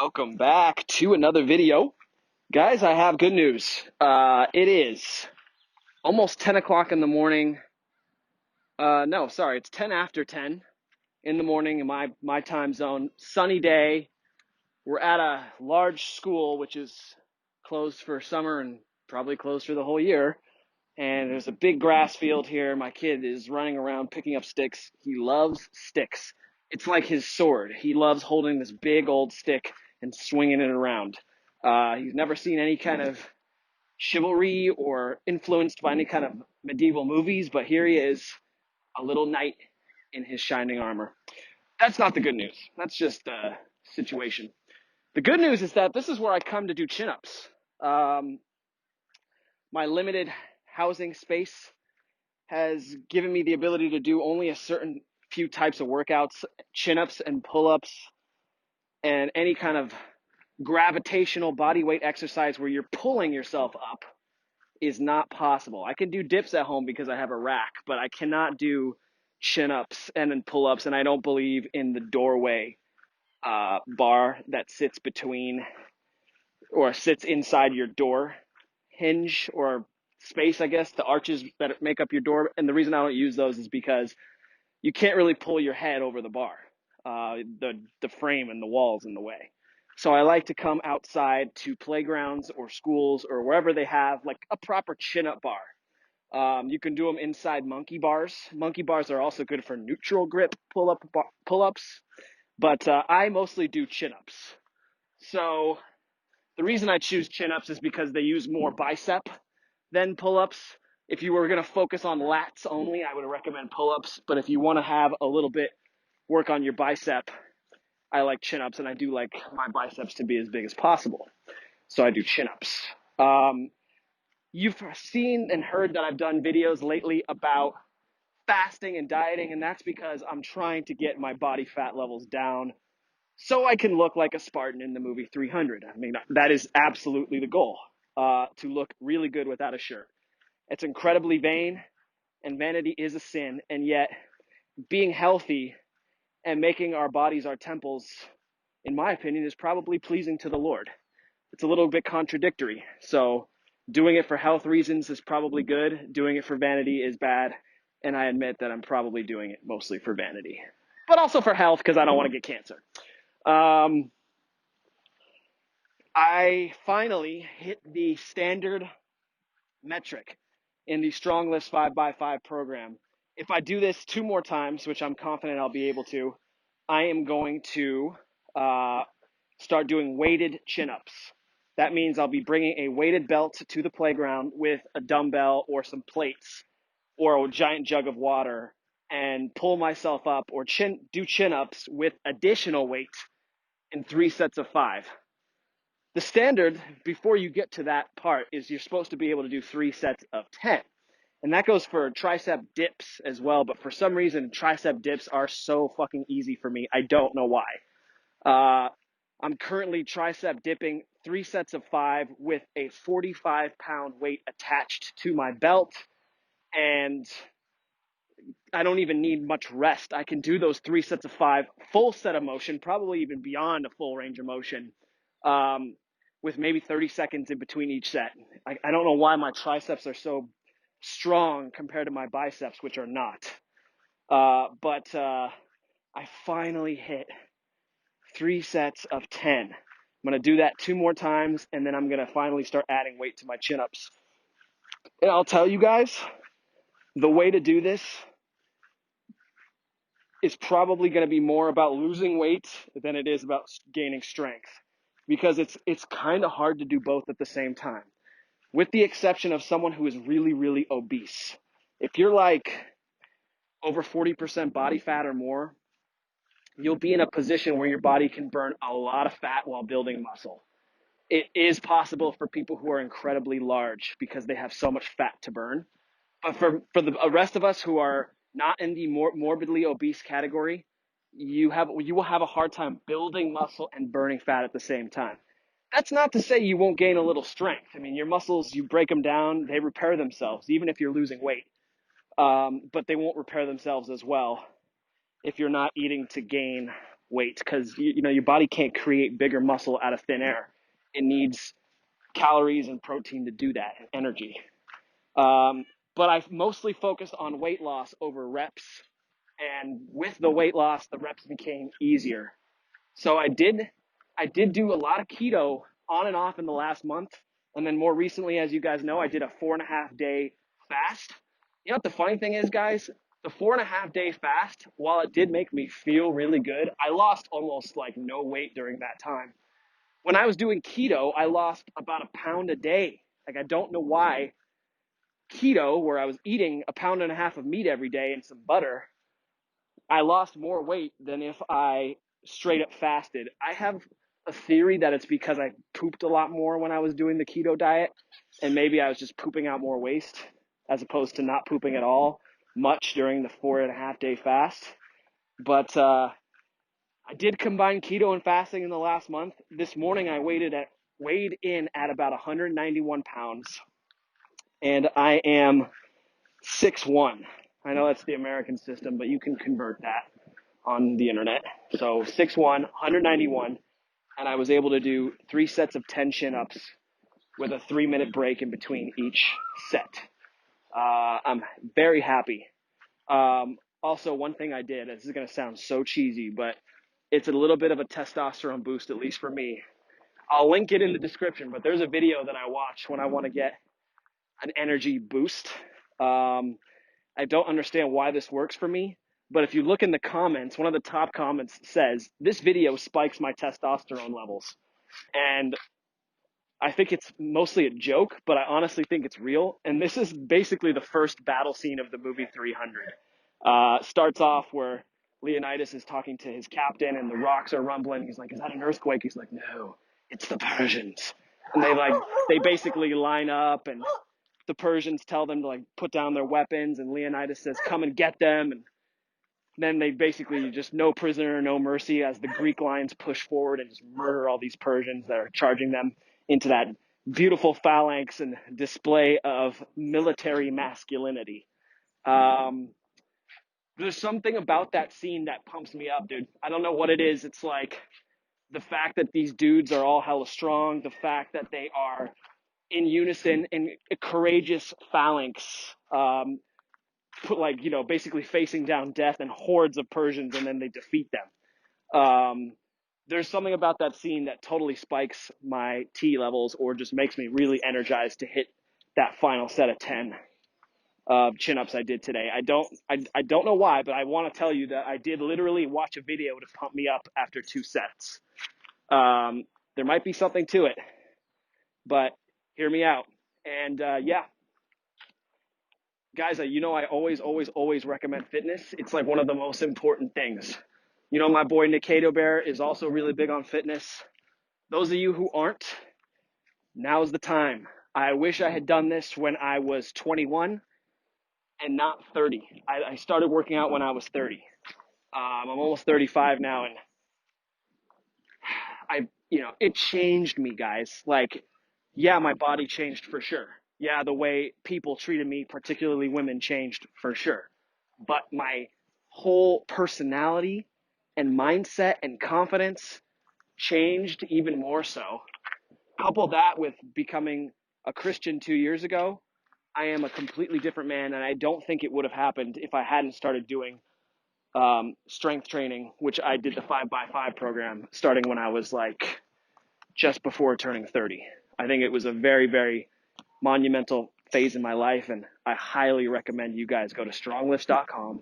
Welcome back to another video. Guys, I have good news. It is almost 10 o'clock in the morning. No, sorry, it's 10 after 10 in the morning in my time zone. Sunny day. We're at a large school, which is closed for summer and probably closed for the whole year. And there's a big grass field here. My kid is running around picking up sticks. He loves sticks. It's like his sword. He loves holding this big old stick and swinging it around. He's never seen any kind of chivalry or influenced by any kind of medieval movies, but here he is, a little knight in his shining armor. That's not the good news. That's just the situation. The good news is that this is where I come to do chin-ups. My limited housing space has given me the ability to do only a certain few types of workouts, chin-ups and pull-ups, and any kind of gravitational body weight exercise where you're pulling yourself up is not possible. I can do dips at home because I have a rack, but I cannot do chin-ups and then pull-ups, and I don't believe in the doorway bar that sits between or sits inside your door hinge or space, I guess, the arches that make up your door. And the reason I don't use those is because you can't really pull your head over the bar. The frame and the wall's in the way. So I like to come outside to playgrounds or schools or wherever they have like a proper chin-up bar. You can do them inside monkey bars. Monkey bars are also good for neutral grip pull-ups, but I mostly do chin-ups. So the reason I choose chin-ups is because they use more bicep than pull-ups. If you were going to focus on lats only, I would recommend pull-ups. But if you want to have a little bit work on your bicep, I like chin-ups, and I do like my biceps to be as big as possible. So I do chin-ups. You've seen and heard that I've done videos lately about fasting and dieting, and that's because I'm trying to get my body fat levels down so I can look like a Spartan in the movie 300. I mean, that is absolutely the goal, to look really good without a shirt. It's incredibly vain, and vanity is a sin, and yet being healthy and making our bodies our temples, in my opinion, is probably pleasing to the Lord. It's a little bit contradictory. So doing it for health reasons is probably good. Doing it for vanity is bad, and I admit that I'm probably doing it mostly for vanity, but also for health because I don't want to get cancer. I finally hit the standard metric in the Strong Lifts 5x5 program. If I do this 2 more times, which I'm confident I'll be able to, I am going to start doing weighted chin-ups. That means I'll be bringing a weighted belt to the playground with a dumbbell or some plates or a giant jug of water and pull myself up or do chin-ups with additional weight in 3 sets of 5. The standard before you get to that part is you're supposed to be able to do 3 sets of 10. And that goes for tricep dips as well. But for some reason, tricep dips are so fucking easy for me. I don't know why. I'm currently tricep dipping 3 sets of 5 with a 45-pound weight attached to my belt. And I don't even need much rest. I can do those 3 sets of 5, full set of motion, probably even beyond a full range of motion, with maybe 30 seconds in between each set. I don't know why my triceps are so strong compared to my biceps, which are not. But I finally hit 3 sets of 10. I'm going to do that 2 more times, and then I'm going to finally start adding weight to my chin-ups. And I'll tell you guys, the way to do this is probably going to be more about losing weight than it is about gaining strength, because it's kind of hard to do both at the same time, with the exception of someone who is really, really obese. If you're like over 40% body fat or more, you'll be in a position where your body can burn a lot of fat while building muscle. It is possible for people who are incredibly large because they have so much fat to burn. But for the rest of us who are not in the morbidly obese category, you will have a hard time building muscle and burning fat at the same time. That's not to say you won't gain a little strength. I mean, your muscles, you break them down, they repair themselves, even if you're losing weight. But they won't repair themselves as well if you're not eating to gain weight because your body can't create bigger muscle out of thin air. It needs calories and protein to do that, and energy. But I mostly focused on weight loss over reps, and with the weight loss, the reps became easier. So I did do a lot of keto on and off in the last month, and then more recently, as you guys know, I did a 4.5 day fast. You know what the funny thing is, guys? The 4.5 day fast, while it did make me feel really good, I lost almost like no weight during that time. When I was doing keto, I lost about a pound a day. Like, I don't know why keto, where I was eating a pound and a half of meat every day and some butter, I lost more weight than if I straight up fasted. I have a theory that it's because I pooped a lot more when I was doing the keto diet, and maybe I was just pooping out more waste as opposed to not pooping at all much during the 4.5 day fast. But I did combine keto and fasting in the last month. This morning I weighed in at about 191 pounds, and I am 6'1". I know that's the American system, but you can convert that on the internet. So 6'1", 191, and I was able to do 3 sets of 10 chin-ups with a 3-minute break in between each set. I'm very happy. Also, one thing I did, this is going to sound so cheesy, but it's a little bit of a testosterone boost, at least for me. I'll link it in the description, but there's a video that I watch when I want to get an energy boost. I don't understand why this works for me, but if you look in the comments, one of the top comments says, "This video spikes my testosterone levels." And I think it's mostly a joke, but I honestly think it's real. And this is basically the first battle scene of the movie 300. Starts off where Leonidas is talking to his captain and the rocks are rumbling. He's like, "Is that an earthquake?" He's like, "No, it's the Persians." And they basically line up, and the Persians tell them to put down their weapons, and Leonidas says, "Come and get them." And then they basically just no prisoner, no mercy as the Greek lines push forward and just murder all these Persians that are charging them into that beautiful phalanx and display of military masculinity. There's something about that scene that pumps me up, dude. I don't know what it is. It's like the fact that these dudes are all hella strong, the fact that they are in unison in a courageous phalanx, basically facing down death and hordes of Persians, and then they defeat them. There's something about that scene that totally spikes my T levels or just makes me really energized to hit that final set of 10 chin-ups I did today. I don't know why, but I want to tell you that I did literally watch a video to pump me up after 2 sets. There might be something to it, but hear me out. And yeah, guys, I always recommend fitness. It's like one of the most important things. My boy Nikado Bear is also really big on fitness. Those of you who aren't, now's the time. I wish I had done this when I was 21 and not 30. I started working out when I was 30. I'm almost 35 now, and it changed me, guys. Yeah, my body changed for sure. Yeah, the way people treated me, particularly women, changed for sure. But my whole personality and mindset and confidence changed even more so. Couple that with becoming a Christian 2 years ago, I am a completely different man, and I don't think it would have happened if I hadn't started doing strength training, which I did the 5x5 program starting when I was just before turning 30. I think it was a very, very monumental phase in my life, and I highly recommend you guys go to stronglifts.com.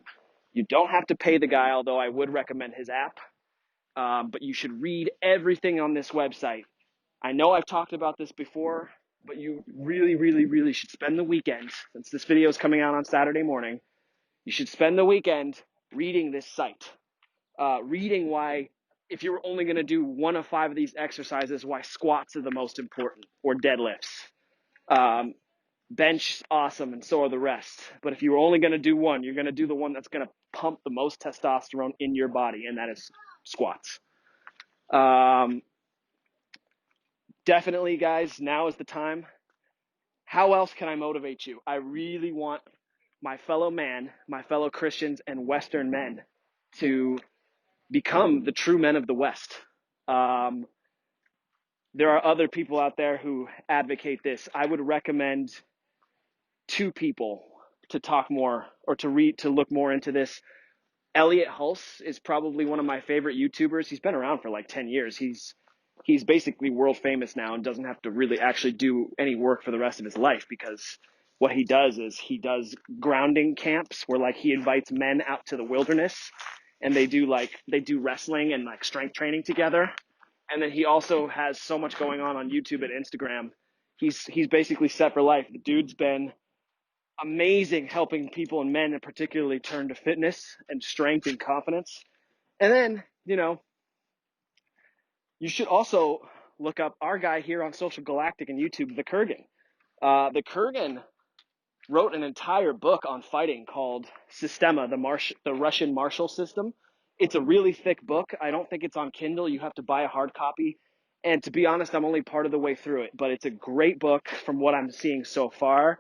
You don't have to pay the guy, although I would recommend his app, but you should read everything on this website. I know I've talked about this before, but you really, really, really should spend the weekend, since this video is coming out on Saturday morning, you should spend the weekend reading this site, reading why, if you're only going to do 1 of 5 of these exercises, why squats are the most important, or deadlifts. Bench, awesome, and so are the rest. But if you're only going to do one, you're going to do the one that's going to pump the most testosterone in your body, and that is squats. Definitely, guys, now is the time. How else can I motivate you? I really want my fellow man, my fellow Christians and Western men to become the true men of the West. Um, there are other people out there who advocate this. I would recommend two people to talk more or to read, to look more into this. Elliot Hulse is probably one of my favorite YouTubers. He's been around for like 10 years. He's basically world famous now and doesn't have to really actually do any work for the rest of his life, because what he does is he does grounding camps where like he invites men out to the wilderness and they do wrestling and like strength training together. And then he also has so much going on YouTube and Instagram. He's basically set for life. The dude's been amazing helping people, and men in particularly, turn to fitness and strength and confidence. And then, you should also look up our guy here on Social Galactic and YouTube, the Kurgan. The Kurgan wrote an entire book on fighting called Sistema, the Russian martial system. It's a really thick book. I don't think it's on Kindle. You have to buy a hard copy. And to be honest, I'm only part of the way through it, but it's a great book from what I'm seeing so far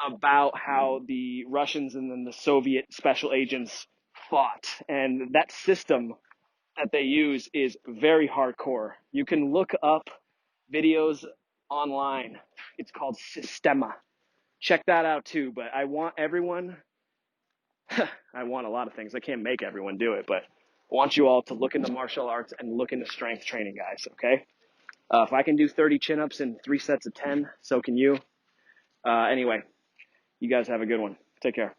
about how the Russians and then the Soviet special agents fought. And that system that they use is very hardcore. You can look up videos online. It's called Sistema. Check that out too. But I want everyone, I want a lot of things. I can't make everyone do it, but I want you all to look into martial arts and look into strength training, guys, okay? If I can do 30 chin-ups in 3 sets of 10, so can you. Anyway, you guys have a good one. Take care.